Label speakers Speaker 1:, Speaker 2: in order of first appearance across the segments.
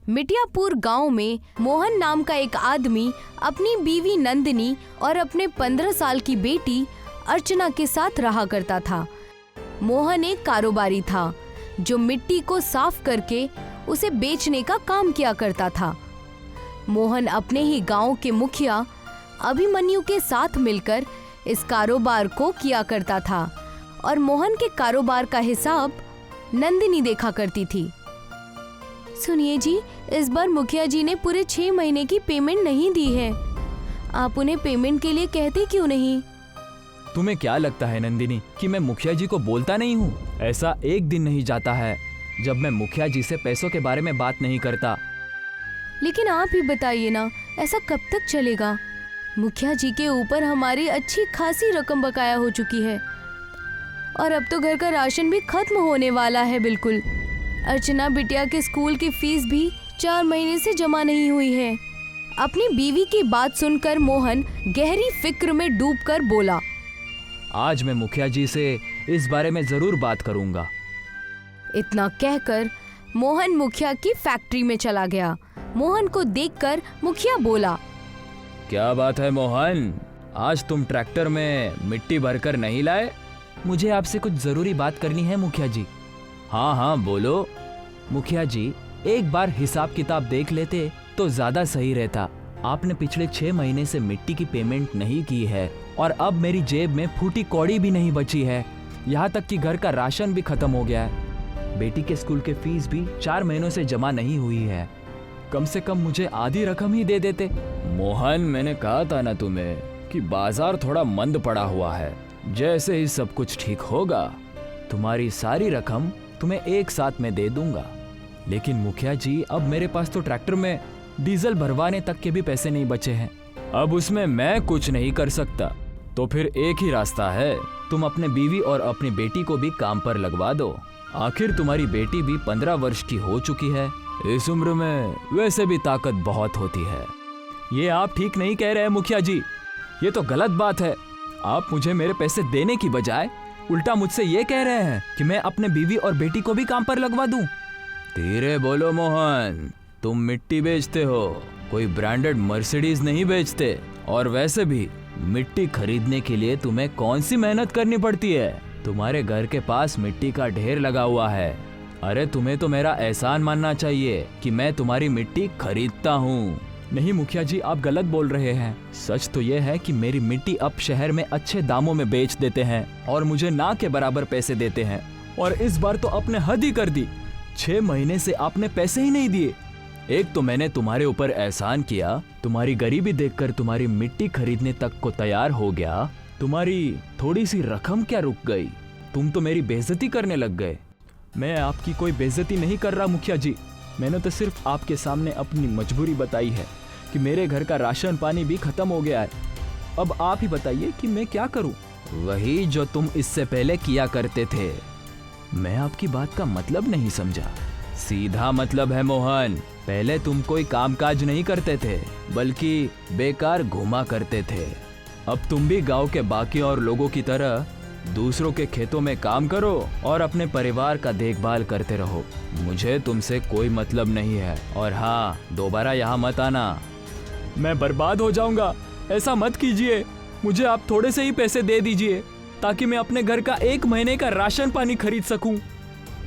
Speaker 1: मिटियापुर गांव में मोहन नाम का एक आदमी अपनी बीवी नंदिनी और अपने 15 साल की बेटी अर्चना के साथ रहा करता था। मोहन एक कारोबारी था जो मिट्टी को साफ करके उसे बेचने का काम किया करता था। मोहन अपने ही गांव के मुखिया अभिमन्यु के साथ मिलकर इस कारोबार को किया करता था और मोहन के कारोबार का हिसाब नंदिनी देखा करती थी। सुनिए जी, इस बार मुखिया जी ने पूरे 6 महीने की पेमेंट नहीं दी है। आप उन्हें पेमेंट के लिए कहते क्यों नहीं?
Speaker 2: तुम्हें क्या लगता है नंदिनी कि मैं मुखिया जी को बोलता नहीं हूँ? ऐसा एक दिन नहीं जाता है जब मैं मुखिया जी से पैसों के बारे में बात नहीं करता।
Speaker 1: लेकिन आप ही बताइए ना, ऐसा कब तक चलेगा? मुखिया जी के ऊपर हमारी अच्छी खासी रकम बकाया हो चुकी है और अब तो घर का राशन भी खत्म होने वाला है बिल्कुल। अर्चना बिटिया के स्कूल की फीस भी 4 महीने से जमा नहीं हुई है। अपनी बीवी की बात सुनकर मोहन गहरी फिक्र में डूबकर बोला,
Speaker 2: आज मैं मुखिया जी से इस बारे में जरूर बात करूंगा।
Speaker 1: इतना कहकर मोहन मुखिया की फैक्ट्री में चला गया। मोहन को देखकर मुखिया बोला,
Speaker 2: क्या बात है मोहन, आज तुम ट्रैक्टर में मिट्टी भरकर नहीं लाए? मुझे आपसे कुछ जरूरी बात करनी है मुखिया जी। हाँ हाँ बोलो। मुखिया जी, एक बार हिसाब किताब देख लेते तो ज्यादा सही रहता। आपने पिछले 6 महीने से मिट्टी की पेमेंट नहीं की है और अब मेरी जेब में फूटी कौड़ी भी नहीं बची है। यहाँ तक कि घर का राशन भी खत्म हो गया है। बेटी के स्कूल के फीस भी 4 महीनों से जमा नहीं हुई है। कम से कम मुझे आधी रकम ही दे देते। मोहन, मैंने कहा था ना तुम्हें कि बाजार थोड़ा मंद पड़ा हुआ है। जैसे ही सब कुछ ठीक होगा तुम्हारी सारी रकम तुम्हें एक साथ में दे दूंगा। लेकिन मुखिया जी, अब मेरे पास तो ट्रैक्टर में डीजल भरवाने तक के भी पैसे नहीं बचे हैं। अब उसमें मैं कुछ नहीं कर सकता। तो फिर एक ही रास्ता है, तुम अपने बीवी और अपनी बेटी को भी काम पर लगवा दो। आखिर तुम्हारी बेटी भी 15 वर्ष की हो चुकी है। इस उम्र में वैसे भी ताकत बहुत होती है। ये आप ठीक नहीं कह रहे हैं मुखिया जी, ये तो गलत बात है। आप मुझे मेरे पैसे देने की बजाय उल्टा मुझसे ये कह रहे हैं कि मैं अपने बीवी और बेटी को भी काम पर लगवा दूं। धीरे बोलो मोहन, तुम मिट्टी बेचते हो, कोई ब्रांडेड मर्सिडीज नहीं बेचते। और वैसे भी मिट्टी खरीदने के लिए तुम्हें कौन सी मेहनत करनी पड़ती है? तुम्हारे घर के पास मिट्टी का ढेर लगा हुआ है। अरे तुम्हें तो मेरा एहसान मानना चाहिए कि मैं तुम्हारी मिट्टी खरीदता हूँ। नहीं मुखिया जी, आप गलत बोल रहे हैं। सच तो यह है कि मेरी मिट्टी अब शहर में अच्छे दामों में बेच देते हैं और मुझे ना के बराबर पैसे देते हैं। और इस बार तो आपने हद ही कर दी। 6 महीने से आपने पैसे ही नहीं दिए। एक तो मैंने तुम्हारे ऊपर एहसान किया, तुम्हारी गरीबी देखकर तुम्हारी मिट्टी खरीदने तक को तैयार हो गया। तुम्हारी थोड़ी सी रकम क्या रुक गई? तुम तो मेरी बेइज्जती करने लग गए। मैं आपकी कोई बेइज्जती नहीं कर रहा मुखिया जी, मैंने तो सिर्फ आपके सामने अपनी मजबूरी बताई है कि मेरे घर का राशन पानी भी खत्म हो गया है। अब आप ही बताइए कि मैं क्या करूं? वही जो तुम इससे पहले किया करते थे। मैं आपकी बात का मतलब नहीं समझा। सीधा मतलब है मोहन, पहले तुम कोई कामकाज नहीं करते थे बल्कि बेकार घूमा करते थे। अब तुम भी गांव के बाकी और लोगों की तरह दूसरों के खेतों में काम करो और अपने परिवार का देखभाल करते रहो। मुझे तुमसे कोई मतलब नहीं है। और हाँ, दोबारा यहाँ मत आना। मैं बर्बाद हो जाऊंगा, ऐसा मत कीजिए। मुझे आप थोड़े से ही पैसे दे दीजिए ताकि मैं अपने घर का 1 महीने का राशन पानी खरीद सकूं।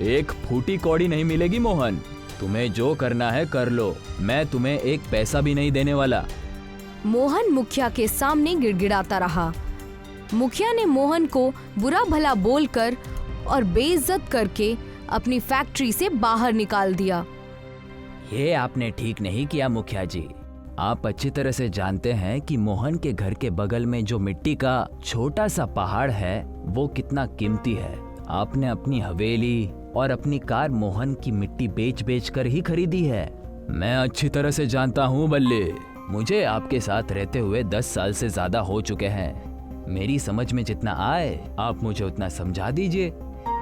Speaker 2: एक फूटी कौड़ी नहीं मिलेगी मोहन, तुम्हें जो करना है कर लो, मैं तुम्हें एक पैसा भी नहीं देने वाला।
Speaker 1: मोहन मुखिया के सामने गिड़गिड़ाता रहा। मुखिया ने मोहन को बुरा भला बोलकर और बेइज्जत करके अपनी फैक्ट्री से बाहर निकाल दिया।
Speaker 2: ये आपने ठीक नहीं किया मुखिया जी। आप अच्छी तरह से जानते हैं कि मोहन के घर के बगल में जो मिट्टी का छोटा सा पहाड़ है वो कितना कीमती है। आपने अपनी हवेली और अपनी कार मोहन की मिट्टी बेच बेच कर ही खरीदी है। मैं अच्छी तरह से जानता हूँ बल्ले, मुझे आपके साथ रहते हुए 10 साल से ज्यादा हो चुके हैं। मेरी समझ में जितना आए आप मुझे उतना समझा दीजिए।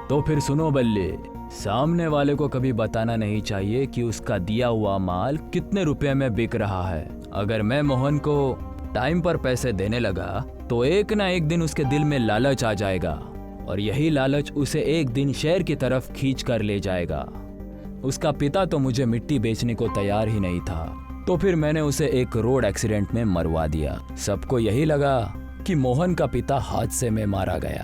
Speaker 2: तो फिर सुनो बल्ले, सामने वाले को कभी बताना नहीं चाहिए कि उसका दिया हुआ माल कितने रुपए में बिक रहा है। अगर मैं मोहन को टाइम पर पैसे देने लगा तो एक ना एक दिन उसके दिल में लालच आ जाएगा और यही लालच उसे एक दिन शहर की तरफ खींच कर ले जाएगा। उसका पिता तो मुझे मिट्टी बेचने को तैयार ही नहीं था, तो फिर मैंने उसे एक रोड एक्सीडेंट में मरवा दिया। सबको यही लगा कि मोहन का पिता हादसे में मारा गया।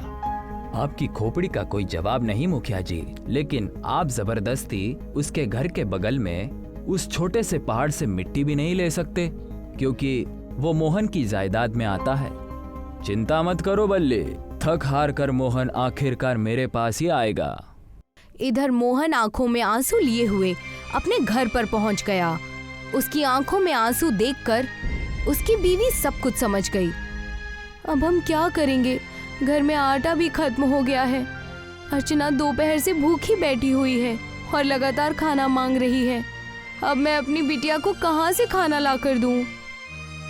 Speaker 2: आपकी खोपड़ी का कोई जवाब नहीं मुखिया जी, लेकिन आप जबरदस्ती उसके घर के बगल में उस छोटे से पहाड़ से मिट्टी भी नहीं ले सकते, क्योंकि वो मोहन की जायदाद में आता है। चिंता मत करो बल्ले, थक हार कर मोहन आखिरकार मेरे पास ही आएगा।
Speaker 1: इधर मोहन आंखों में आंसू लिए हुए अपने घर पर पहुंच गया। उसकी आंखों में आंसू देखकर उसकी बीवी सब कुछ समझ गई। अब हम क्या करेंगे, घर में आटा भी खत्म हो गया है। अर्चना दोपहर से भूखी बैठी हुई है और लगातार खाना मांग रही है। अब मैं अपनी बिटिया को कहाँ से खाना ला कर दूं?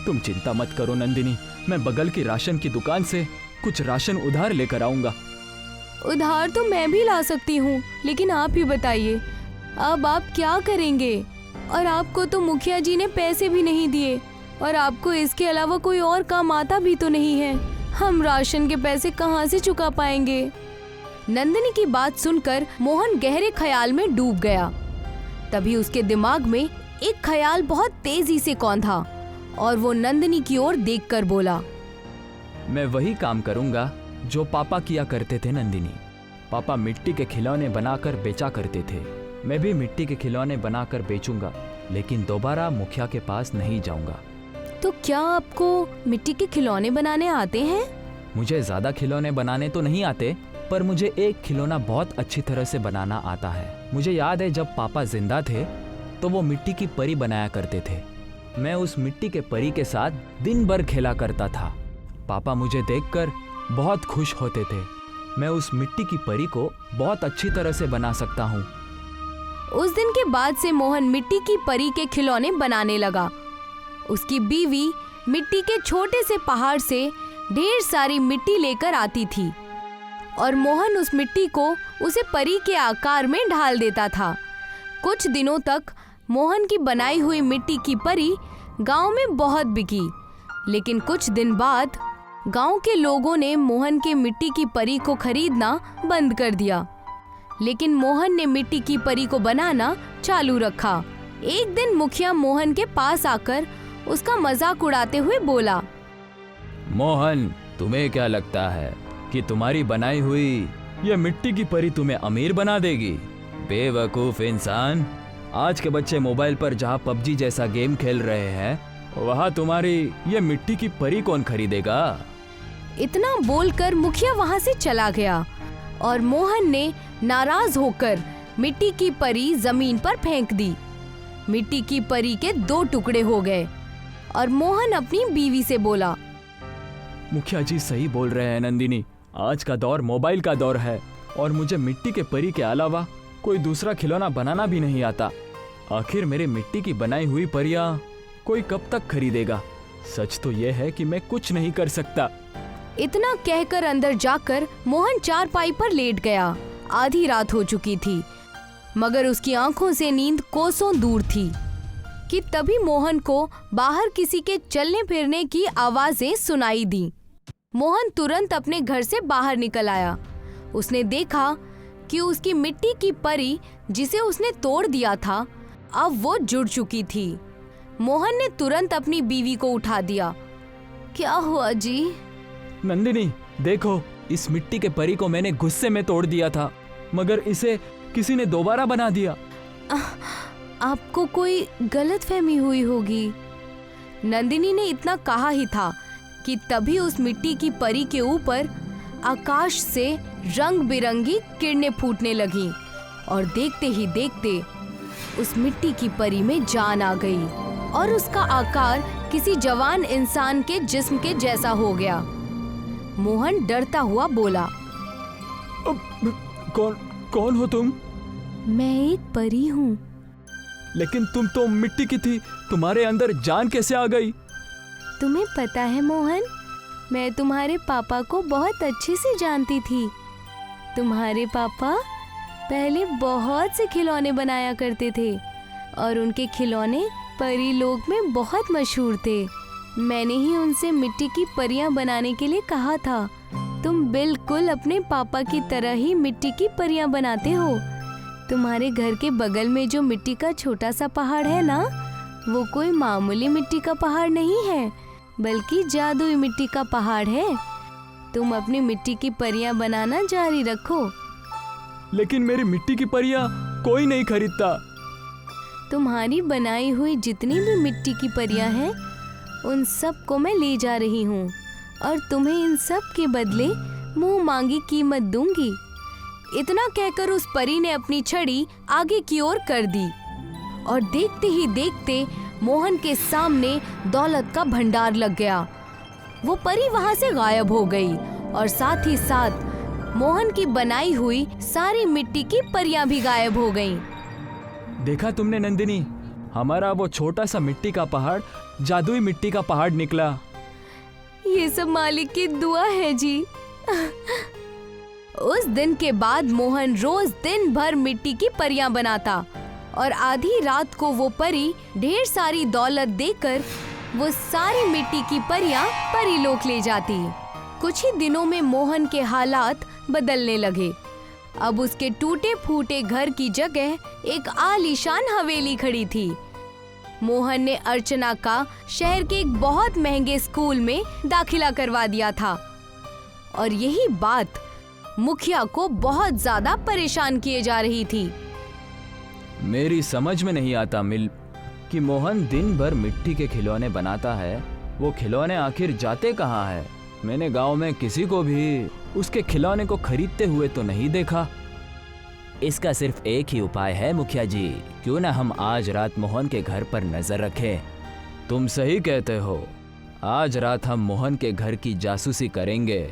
Speaker 2: तुम चिंता मत करो नंदिनी, मैं बगल की राशन की दुकान से कुछ राशन उधार लेकर आऊंगा।
Speaker 1: उधार तो मैं भी ला सकती हूँ, लेकिन आप ही बताइए अब आप क्या करेंगे? और आपको तो मुखिया जी ने पैसे भी नहीं दिए और आपको इसके अलावा कोई और काम आता भी तो नहीं है। हम राशन के पैसे कहाँ से चुका पाएंगे? नंदिनी की बात सुनकर मोहन गहरे ख्याल में डूब गया। तभी उसके दिमाग में एक ख्याल बहुत तेजी से कौंधा और वो नंदिनी की ओर देखकर बोला,
Speaker 2: मैं वही काम करूंगा जो पापा किया करते थे नंदिनी। पापा मिट्टी के खिलौने बनाकर बेचा करते थे, मैं भी मिट्टी के खिलौने बनाकर बेचूंगा, लेकिन दोबारा मुखिया के पास नहीं जाऊंगा।
Speaker 1: तो क्या आपको मिट्टी के खिलौने बनाने आते हैं?
Speaker 2: मुझे ज्यादा खिलौने बनाने तो नहीं आते, पर मुझे एक खिलौना बहुत अच्छी तरह से बनाना आता है। मुझे याद है जब पापा जिंदा थे तो वो मिट्टी की परी बनाया करते थे। मैं उस मिट्टी के परी के साथ दिन भर खेला करता था। पापा मुझे देखकर बहुत खुश होते थे। मैं उस मिट्टी की परी को बहुत अच्छी तरह से बना सकता हूँ।
Speaker 1: उस दिन के बाद से मोहन मिट्टी की परी के खिलौने बनाने लगा। उसकी बीवी मिट्टी के छोटे से पहाड़ से ढेर सारी मिट्टी लेकर आती थी और मोहन उस मिट्टी को उसे परी के आकार में ढाल देता था। कुछ दिनों तक मोहन की बनाई हुई मिट्टी की परी गांव में बहुत बिकी, लेकिन कुछ दिन बाद गांव के लोगों ने मोहन के मिट्टी की परी को खरीदना बंद कर दिया। लेकिन मोहन ने मिट्टी की परी को बनाना चालू रखा। एक दिन मुखिया मोहन के पास आकर उसका मजाक उड़ाते हुए बोला,
Speaker 2: मोहन, तुम्हें क्या लगता है कि तुम्हारी बनाई हुई ये मिट्टी की परी तुम्हें अमीर बना देगी? बेवकूफ इंसान, आज के बच्चे मोबाइल पर जहाँ पबजी जैसा गेम खेल रहे हैं, वहाँ तुम्हारी ये मिट्टी की परी कौन खरीदेगा?
Speaker 1: इतना बोलकर मुखिया वहाँ से चला गया और मोहन ने नाराज होकर मिट्टी की परी जमीन पर फेंक दी। मिट्टी की परी के 2 टुकड़े हो गए और मोहन अपनी बीवी से बोला,
Speaker 2: मुखिया जी सही बोल रहे हैं नंदिनी, आज का दौर मोबाइल का दौर है और मुझे मिट्टी के परी के अलावा कोई दूसरा खिलौना बनाना भी नहीं आता। आखिर मेरे मिट्टी की बनाई हुई परियां कोई कब तक खरीदेगा? सच तो यह है कि मैं कुछ नहीं कर सकता।
Speaker 1: इतना कहकर अंदर जाकर मोहन चारपाई पर लेट गया। आधी रात हो चुकी थी, मगर उसकी आंखों से नींद कोसों दूर थी कि तभी मोहन को बाहर किसी के चलने फिरने की आवाजें सुनाई दी। मोहन तुरंत अपने घर से बाहर निकल आया। उसने देखा कि उसकी मिट्टी की परी जिसे उसने तोड़ दिया था, अब वो जुड़ चुकी थी। मोहन ने तुरंत अपनी बीवी को उठा दिया। क्या हुआ जी?
Speaker 2: नंदिनी, देखो, इस मिट्टी के परी को मैंने गुस्से में तोड़ दिया था, मगर इसे किसी ने दोबारा बना दिया।
Speaker 1: आपको कोई गलतफहमी हुई होगी। नंदिनी ने इतना कहा ही था कि तभी उस मिट्टी की परी के ऊपर आकाश से रंग बिरंगी किरणें फूटने लगीं और देखते ही देखते उस मिट्टी की परी में जान आ गई और उसका आकार किसी जवान इंसान के जिस्म के जैसा हो गया। मोहन डरता हुआ बोला,
Speaker 2: कौन हो तुम?
Speaker 1: मैं एक परी हूँ।
Speaker 2: लेकिन तुम तो मिट्टी की थी, तुम्हारे अंदर जान कैसे आ गई?
Speaker 1: तुम्हें पता है मोहन, मैं तुम्हारे पापा को बहुत अच्छे से जानती थी। तुम्हारे पापा पहले बहुत से खिलौने बनाया करते थे और उनके खिलौने परी लोक में बहुत मशहूर थे। मैंने ही उनसे मिट्टी की परियां बनाने के लिए कहा था। तुम बिल्कुल अपने पापा की तरह ही मिट्टी की परियां बनाते हो। तुम्हारे घर के बगल में जो मिट्टी का छोटा सा पहाड़ है ना, वो कोई मामूली मिट्टी का पहाड़ नहीं है, बल्कि जादुई मिट्टी का पहाड़ है। तुम अपनी मिट्टी की परियां बनाना जारी रखो।
Speaker 2: लेकिन मेरी मिट्टी की परियां कोई नहीं खरीदता।
Speaker 1: तुम्हारी बनाई हुई जितनी भी मिट्टी की परियां हैं, उन सब को मैं ले जा रही हूँ और तुम्हें इन सब के बदले मुंह मांगी कीमत दूंगी। इतना कहकर उस परी ने अपनी छड़ी आगे की ओर कर दी और देखते ही देखते मोहन के सामने दौलत का भंडार लग गया। वो परी वहां से गायब हो गई और साथ ही साथ मोहन की बनाई हुई सारी मिट्टी की परियां भी गायब हो गईं।
Speaker 2: देखा तुमने नंदिनी, हमारा वो छोटा सा मिट्टी का पहाड़ जादुई मिट्टी का पहाड़ निकला।
Speaker 1: ये सब मालिक की दुआ है जी। उस दिन के बाद मोहन रोज दिन भर मिट्टी की परियां बनाता और आधी रात को वो परी ढेर सारी दौलत देकर वो सारी मिट्टी की परियां परीलोक ले जाती। कुछ ही दिनों में मोहन के हालात बदलने लगे। अब उसके टूटे फूटे घर की जगह एक आलीशान हवेली खड़ी थी। मोहन ने अर्चना का शहर के एक बहुत महंगे स्कूल में दाखिला करवा दिया था और यही बात मुखिया को बहुत ज्यादा परेशान किए जा रही थी।
Speaker 2: मेरी समझ में नहीं आता मिल कि मोहन दिन भर मिट्टी के खिलौने बनाता है, वो खिलौने आखिर जाते कहाँ है? मैंने गांव में किसी को भी उसके खिलौने को खरीदते हुए तो नहीं देखा। इसका सिर्फ एक ही उपाय है मुखिया जी, क्यों ना हम आज रात मोहन के घर पर नजर रखें। तुम सही कहते हो, आज रात हम मोहन के घर की जासूसी करेंगे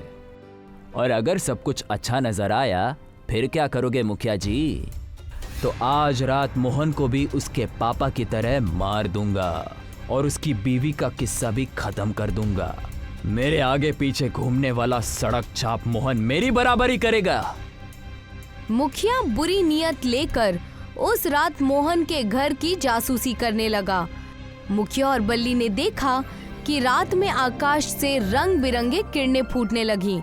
Speaker 2: और अगर सब कुछ अच्छा नजर आया फिर क्या करोगे मुखिया जी? तो आज रात मोहन को भी उसके पापा की तरह मार दूंगा और उसकी बीवी का किस्सा भी खत्म कर दूंगा। मेरे आगे पीछे घूमने वाला सड़क छाप मोहन मेरी बराबरी करेगा।
Speaker 1: मुखिया बुरी नियत लेकर उस रात मोहन के घर की जासूसी करने लगा। मुखिया और बल्ली ने देखा कि रात में आकाश से रंग बिरंगे किरणें फूटने लगीं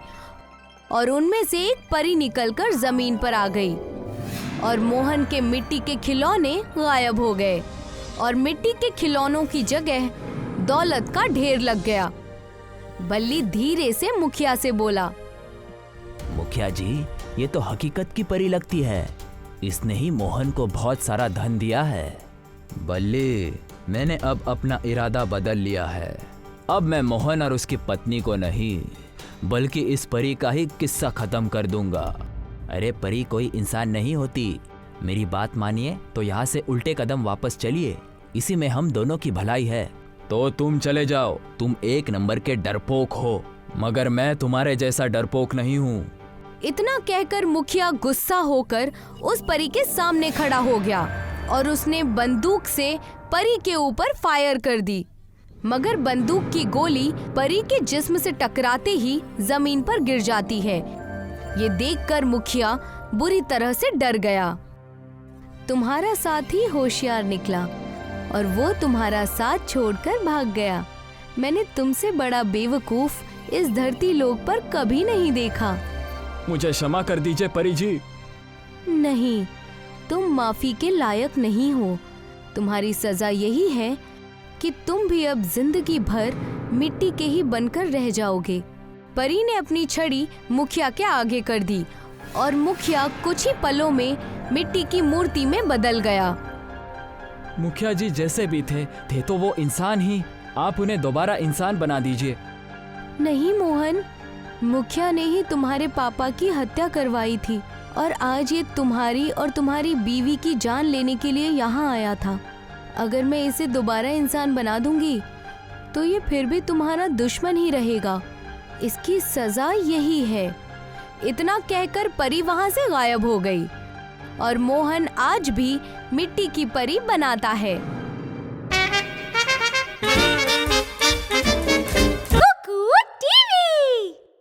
Speaker 1: और उनमें से एक परी निकलकर जमीन पर आ गई और मोहन के मिट्टी के खिलौने गायब हो गए और मिट्टी के खिलौनों की जगह दौलत का ढेर लग गया। बल्ली धीरे से मुखिया से बोला,
Speaker 2: मुखिया जी, ये तो हकीकत की परी लगती है, इसने ही मोहन को बहुत सारा धन दिया है। बल्ली, मैंने अब अपना इरादा बदल लिया है। अब मैं मोहन और उसकी पत्नी को नहीं बल्कि इस परी का ही किस्सा खत्म कर दूंगा। अरे परी कोई इंसान नहीं होती, मेरी बात मानिए तो यहाँ से उल्टे कदम वापस चलिए, इसी में हम दोनों की भलाई है। तो तुम चले जाओ, तुम एक नंबर के डरपोक हो, मगर मैं तुम्हारे जैसा डरपोक नहीं हूँ।
Speaker 1: इतना कहकर मुखिया गुस्सा होकर उस परी के सामने खड़ा हो गया और उसने बंदूक से परी के ऊपर फायर कर दी, मगर बंदूक की गोली परी के जिस्म से टकराते ही जमीन पर गिर जाती है। ये देखकर मुखिया बुरी तरह से डर गया। तुम्हारा साथी होशियार निकला और वो तुम्हारा साथ छोड़कर भाग गया। मैंने तुमसे बड़ा बेवकूफ इस धरती लोक पर कभी नहीं देखा।
Speaker 2: मुझे क्षमा कर दीजिए परी जी।
Speaker 1: नहीं, तुम माफी के लायक नहीं हो। तुम्हारी सजा यही है कि तुम भी अब जिंदगी भर मिट्टी के ही बनकर रह जाओगे। परी ने अपनी छड़ी मुखिया के आगे कर दी और मुखिया कुछ ही पलों में मिट्टी की मूर्ति में बदल गया।
Speaker 2: मुखिया जी जैसे भी थे तो वो इंसान ही, आप उन्हें दोबारा इंसान बना दीजिए।
Speaker 1: नहीं मोहन, मुखिया ने ही तुम्हारे पापा की हत्या करवाई थी और आज ये तुम्हारी और तुम्हारी बीवी की जान लेने के लिए यहाँ आया था। अगर मैं इसे दोबारा इंसान बना दूंगी तो ये फिर भी तुम्हारा दुश्मन ही रहेगा। इसकी सजा यही है। इतना कहकर परी वहां से गायब हो गई और मोहन आज भी मिट्टी की परी बनाता है।